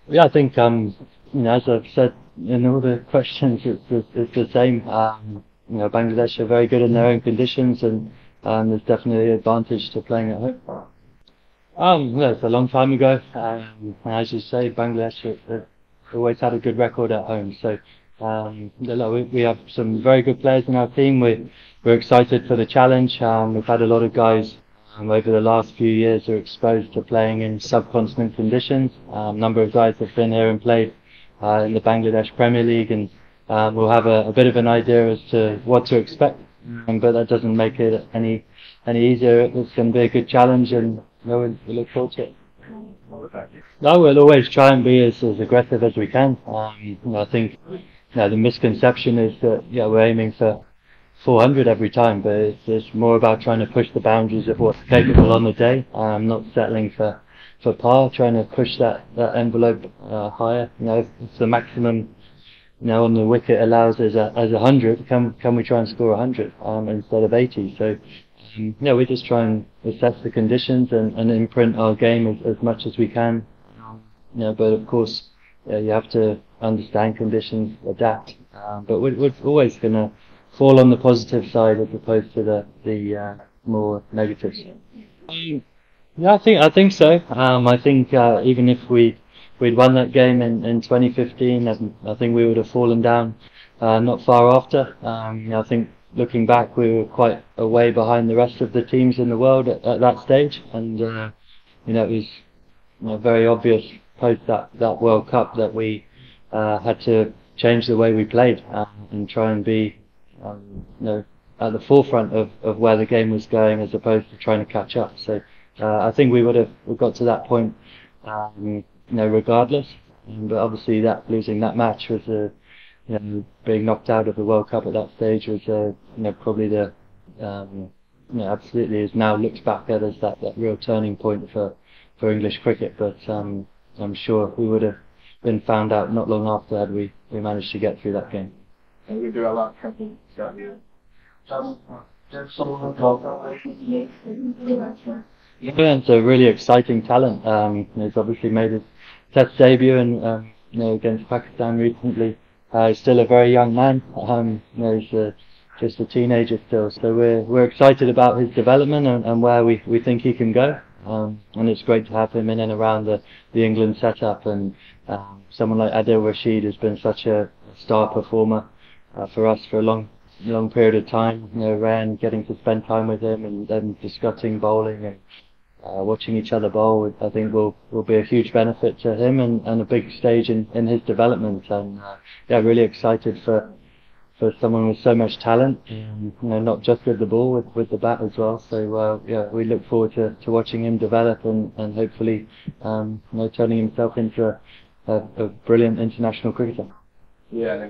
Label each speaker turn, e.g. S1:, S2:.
S1: Yeah, I think as I've said in all the questions, it's the same. Bangladesh are very good in their own conditions, and there's definitely an advantage to playing at home. It's a long time ago. As you say, Bangladesh have always had a good record at home. So we have some very good players in our team. We're excited for the challenge. We've had a lot of guys over the last few years who are exposed to playing in subcontinent conditions. A number of guys have been here and played in the Bangladesh Premier League, and we'll have a bit of an idea as to what to expect. But that doesn't make it any easier. It's going to be a good challenge, and we look forward to it. No, we'll always try and be as aggressive as we can. I think the misconception is that we're aiming for 400 every time, but it's more about trying to push the boundaries of what's capable on the day. Not settling for par, trying to push that envelope higher. If the maximum on the wicket allows as 100, can we try and score 100 instead of 80? So we just try and assess the conditions and imprint our game as much as we can. But of course, you have to understand conditions, adapt. But we're always going to fall on the positive side as opposed to the more negatives. Yeah, I think so. I think even if we'd won that game in 2015, I think we would have fallen down not far after. I think looking back, we were quite a way behind the rest of the teams in the world at that stage, and it was very obvious post that World Cup that we had to change the way we played and try and be at the forefront of where the game was going as opposed to trying to catch up. So I think we got to that point regardless. But obviously losing that match was being knocked out of the World Cup at that stage was probably the absolutely is now looked back at as that real turning point for English cricket. But I'm sure we would have been found out not long after had we managed to get through that game.
S2: And we do a lot of
S1: It's a really exciting talent. He's obviously made his Test debut and against Pakistan recently. He's still a very young man. He's just a teenager still. So we're excited about his development and where we think he can go. And it's great to have him in and around the England setup. And someone like Adil Rashid has been such a star performer for us for a long period of time. Ryan getting to spend time with him and then discussing bowling and watching each other bowl, I think will be a huge benefit to him and a big stage in his development. And really excited for someone with so much talent, not just with the ball, with the bat as well. So we look forward to watching him develop and hopefully turning himself into a brilliant international cricketer.
S2: Yeah,